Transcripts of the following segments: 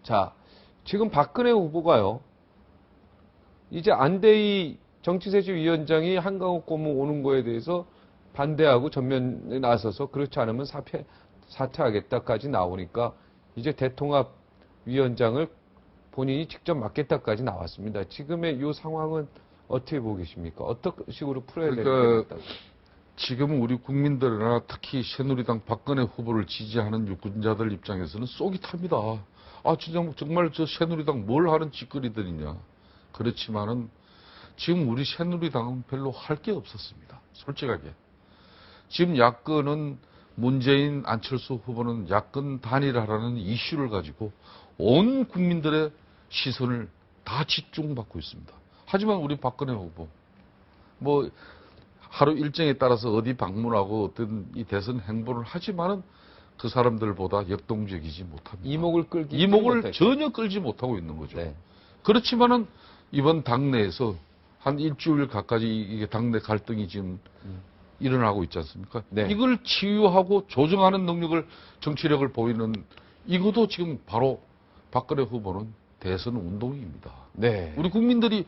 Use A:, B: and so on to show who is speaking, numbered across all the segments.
A: 자, 지금 박근혜 후보가요. 이제 안대희 정치쇄신위원장이 한강욱 고문 오는 거에 대해서 반대하고 전면에 나서서 그렇지 않으면 사퇴하겠다까지 나오니까 이제 대통합위원장을 본인이 직접 맡겠다까지 나왔습니다. 지금의 이 상황은 어떻게 보고 계십니까? 어떤 식으로 풀어야 되는 게 맞다?
B: 지금 우리 국민들이나 특히 새누리당 박근혜 후보를 지지하는 유권자들 입장에서는 쏙이 탑니다. 아, 진짜 정말 저 새누리당 뭘 하는 짓거리들이냐. 그렇지만은 지금 우리 새누리당은 별로 할 게 없었습니다. 솔직하게. 지금 야권은 문재인, 안철수 후보는 야권 단일화라는 이슈를 가지고 온 국민들의 시선을 다 집중받고 있습니다. 하지만 우리 박근혜 후보, 뭐, 하루 일정에 따라서 어디 방문하고 어떤 이 대선 행보를 하지만은 그 사람들보다 역동적이지 못합니다. 이목을 전혀 끌지 못하고 있는 거죠.
A: 네.
B: 그렇지만은 이번 당내에서 한 일주일 가까이 이게 당내 갈등이 지금 일어나고 있지 않습니까?
A: 네.
B: 이걸 치유하고 조정하는 능력을, 정치력을 보이는 이것도 지금 바로 박근혜 후보는 대선 운동입니다.
A: 네.
B: 우리 국민들이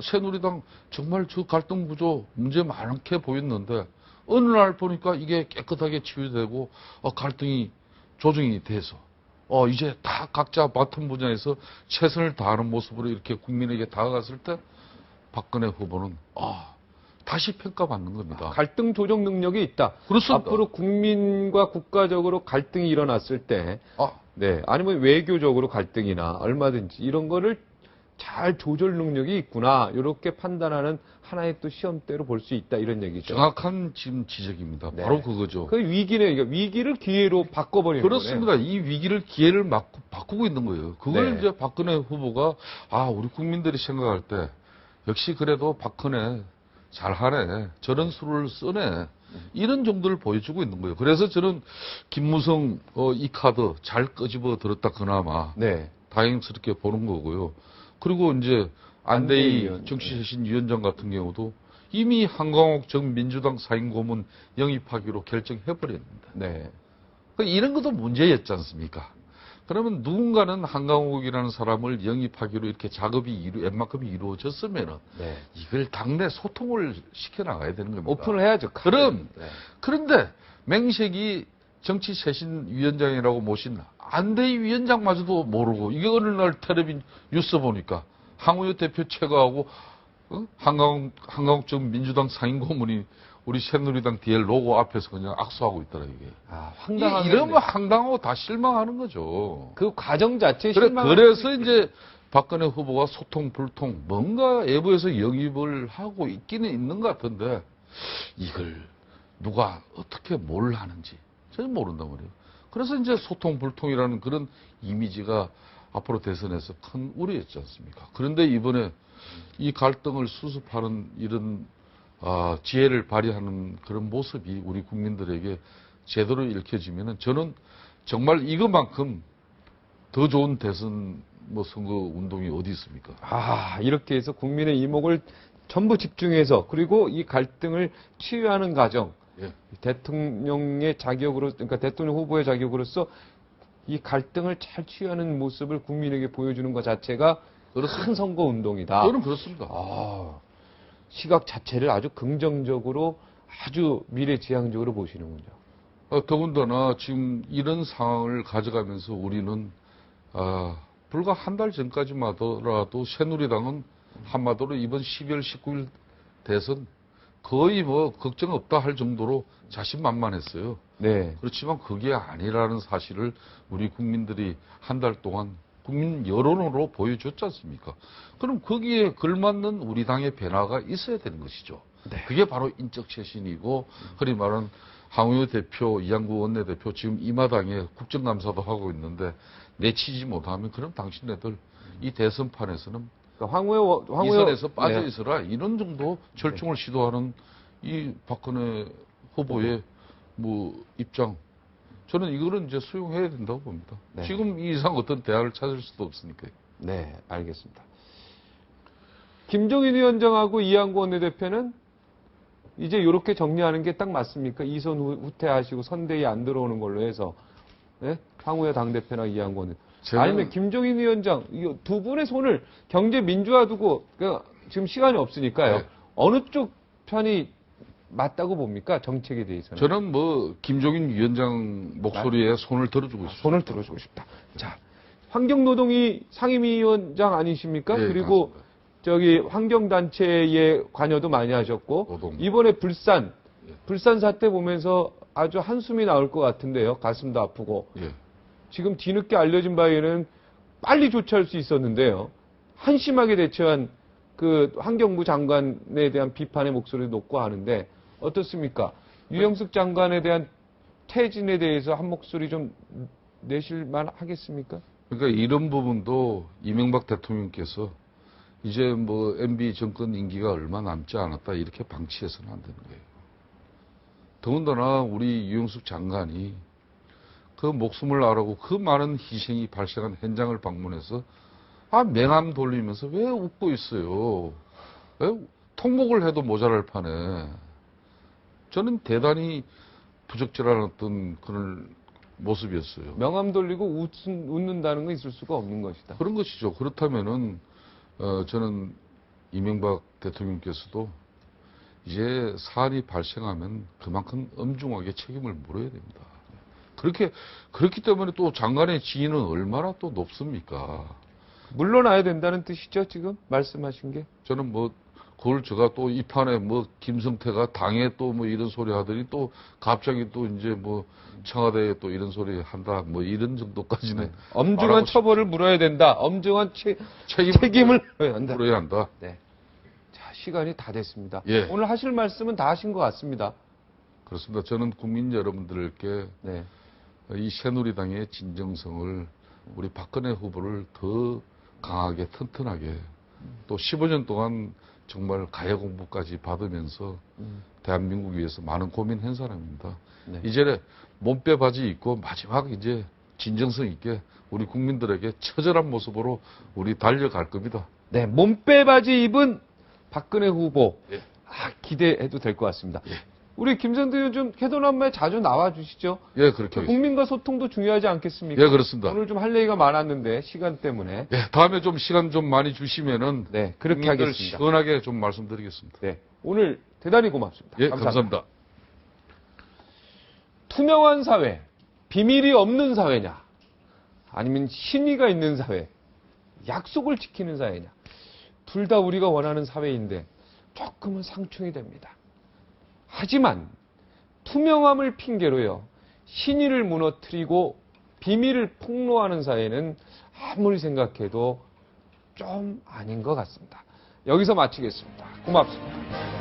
B: 새누리당 정말 저 갈등 구조 문제 많게 보였는데 어느 날 보니까 이게 깨끗하게 치유되고 갈등이 조정이 돼서 이제 다 각자 맡은 분야에서 최선을 다하는 모습으로 이렇게 국민에게 다가갔을 때 박근혜 후보는 다시 평가받는 겁니다.
A: 갈등 조정 능력이 있다.
B: 그렇습니다.
A: 앞으로 국민과 국가적으로 갈등이 일어났을 때, 네, 아니면 외교적으로 갈등이나 얼마든지 이런 거를 잘 조절 능력이 있구나. 이렇게 판단하는 하나의 또 시험대로 볼 수 있다. 이런 얘기죠.
B: 정확한 지금 지적입니다.
A: 네.
B: 바로 그거죠.
A: 그 위기를 기회로 바꿔버리는
B: 그렇습니다.
A: 거네요.
B: 이 위기를 기회를 바꾸고 있는 거예요. 그걸
A: 네.
B: 이제 박근혜 후보가 우리 국민들이 생각할 때 역시 그래도 박근혜 잘하네. 저런 수를 쓰네. 이런 정도를 보여주고 있는 거예요. 그래서 저는 김무성 이 카드 잘 끄집어 들었다 그나마
A: 네.
B: 다행스럽게 보는 거고요. 그리고 이제 안대희
A: 위원.
B: 정치쇄신위원장 같은 경우도 이미 한강욱 전 민주당 사인고문 영입하기로 결정해버렸습니다.
A: 네.
B: 이런 것도 문제였지 않습니까? 그러면 누군가는 한강욱이라는 사람을 영입하기로 이렇게 작업이 웬만큼 이루어졌으면
A: 네.
B: 이걸 당내 소통을 시켜나가야 되는 겁니다.
A: 오픈을 해야죠.
B: 그런데 맹색이 정치쇄신위원장이라고 모신 안대희 위원장마저도 모르고 이게 어느 날 텔레비 뉴스 보니까 황우여 대표 최고하고 한강욱 전 민주당 상임고문이 우리 새누리당 뒤에 로고 앞에서 그냥 악수하고 있더라 이게.
A: 황당하게.
B: 이러면 황당하고 다 실망하는 거죠.
A: 그 과정 자체에 실망.
B: 그래서 이제 박근혜 후보가 소통 불통 뭔가 외부에서 영입을 하고 있기는 있는 것 같은데 이걸 누가 어떻게 뭘 하는지 전혀 모른단 말이에요. 그래서 이제 소통 불통이라는 그런 이미지가 앞으로 대선에서 큰 우려였지 않습니까? 그런데 이번에 이 갈등을 수습하는 이런 지혜를 발휘하는 그런 모습이 우리 국민들에게 제대로 읽혀지면은 저는 정말 이것만큼 더 좋은 대선 선거 운동이 어디 있습니까?
A: 이렇게 해서 국민의 이목을 전부 집중해서 그리고 이 갈등을 치유하는 과정, 대통령의 자격으로, 그러니까 대통령 후보의 자격으로서 이 갈등을 잘 치유하는 모습을 국민에게 보여주는 것 자체가 큰 선거 운동이다.
B: 저는 그렇습니다.
A: 시각 자체를 아주 긍정적으로 아주 미래지향적으로 보시는군요.
B: 더군다나 지금 이런 상황을 가져가면서 우리는 불과 한 달 전까지만 하더라도 새누리당은 한마디로 이번 12월 19일 대선 거의 걱정 없다 할 정도로 자신만만했어요.
A: 네.
B: 그렇지만 그게 아니라는 사실을 우리 국민들이 한 달 동안 국민 여론으로 보여줬지 않습니까? 그럼 거기에 걸맞는 우리 당의 변화가 있어야 되는 것이죠.
A: 네.
B: 그게 바로 인적 쇄신이고, 흔히 말하는 황우여 대표, 이양구 원내대표 지금 이마당에 국정감사도 하고 있는데 내치지 못하면 그럼 당신네들 이 대선판에서는
A: 황우여
B: 이 선에서 빠져 있어라. 이런 정도 절충을 시도하는 이 박근혜 후보의 입장. 저는 이거는 이제 수용해야 된다고 봅니다.
A: 네.
B: 지금 이 이상 어떤 대안을 찾을 수도 없으니까요.
A: 네, 알겠습니다. 김종인 위원장하고 이양구 원내대표는 이제 이렇게 정리하는 게 딱 맞습니까? 이선 후퇴하시고 선대위 안 들어오는 걸로 해서 황우여 당대표나 이양구 원내대표. 아니면 김종인 위원장, 이 두 분의 손을 경제 민주화 두고 지금 시간이 없으니까요.
B: 네.
A: 어느 쪽 편이 맞다고 봅니까? 정책에 대해서는.
B: 저는 뭐 김종인 위원장 목소리에 손을 들어주고 있습니다.
A: 손을 들어주고 싶다. 자, 환경노동위 상임위원장 아니십니까?
B: 네,
A: 그리고
B: 맞습니다.
A: 저기 환경단체에 관여도 많이 하셨고
B: 노동.
A: 이번에 불산 사태 보면서 아주 한숨이 나올 것 같은데요. 가슴도 아프고.
B: 예.
A: 지금 뒤늦게 알려진 바에는 빨리 조치할 수 있었는데요. 한심하게 대처한 그 환경부 장관에 대한 비판의 목소리도 높고 하는데 어떻습니까? 유영숙 장관에 대한 퇴진에 대해서 한 목소리 좀 내실만 하겠습니까?
B: 그러니까 이런 부분도 이명박 대통령께서 이제 뭐 MB 정권 임기가 얼마 남지 않았다 이렇게 방치해서는 안 되는 거예요. 더군다나 우리 유영숙 장관이 그 목숨을 아르고 그 많은 희생이 발생한 현장을 방문해서 맹암 돌리면서 왜 웃고 있어요? 왜 통곡을 해도 모자랄 판에 저는 대단히 부적절한 어떤 그런 모습이었어요.
A: 명함 돌리고 웃는다는 건 있을 수가 없는 것이다.
B: 그런 것이죠. 그렇다면은 저는 이명박 대통령께서도 이제 사안이 발생하면 그만큼 엄중하게 책임을 물어야 됩니다. 그렇기 때문에 또 장관의 지위는 얼마나 또 높습니까?
A: 물러나야 된다는 뜻이죠, 지금 말씀하신 게?
B: 저는 뭐 그걸 제가 또 이 판에 뭐 김성태가 당에 또 뭐 이런 소리 하더니 또 갑자기 또 이제 뭐 청와대에 또 이런 소리 한다 뭐 이런 정도까지는
A: 엄중한 처벌을 물어야 된다. 엄중한 책임을 물어야 한다.
B: 물어야 한다.
A: 네. 자, 시간이 다 됐습니다.
B: 예.
A: 오늘 하실 말씀은 다 하신 것 같습니다.
B: 그렇습니다. 저는 국민 여러분들께
A: 네.
B: 이 새누리당의 진정성을 우리 박근혜 후보를 더 강하게 튼튼하게 또 15년 동안 정말 가해 공부까지 받으면서 대한민국 위해서 많은 고민한 사람입니다.
A: 네.
B: 이제 몸빼 바지 입고 마지막 이제 진정성 있게 우리 국민들에게 처절한 모습으로 우리 달려갈 겁니다.
A: 네, 몸빼 바지 입은 박근혜 후보.
B: 예.
A: 기대해도 될 것 같습니다.
B: 예.
A: 우리 김성태 의원 좀 캐논한마에 자주 나와 주시죠.
B: 예, 그렇게 하겠습니다.
A: 국민과 소통도 중요하지 않겠습니까?
B: 예, 그렇습니다.
A: 오늘 좀 할 얘기가 많았는데 시간 때문에.
B: 예, 다음에 좀 시간 좀 많이 주시면은
A: 네, 그렇게
B: 국민들
A: 하겠습니다.
B: 시원하게 좀 말씀드리겠습니다.
A: 네, 오늘 대단히 고맙습니다.
B: 예, 감사합니다.
A: 투명한 사회, 비밀이 없는 사회냐, 아니면 신의가 있는 사회, 약속을 지키는 사회냐. 둘 다 우리가 원하는 사회인데 조금은 상충이 됩니다. 하지만 투명함을 핑계로요, 신의를 무너뜨리고 비밀을 폭로하는 사회는 아무리 생각해도 좀 아닌 것 같습니다. 여기서 마치겠습니다. 고맙습니다.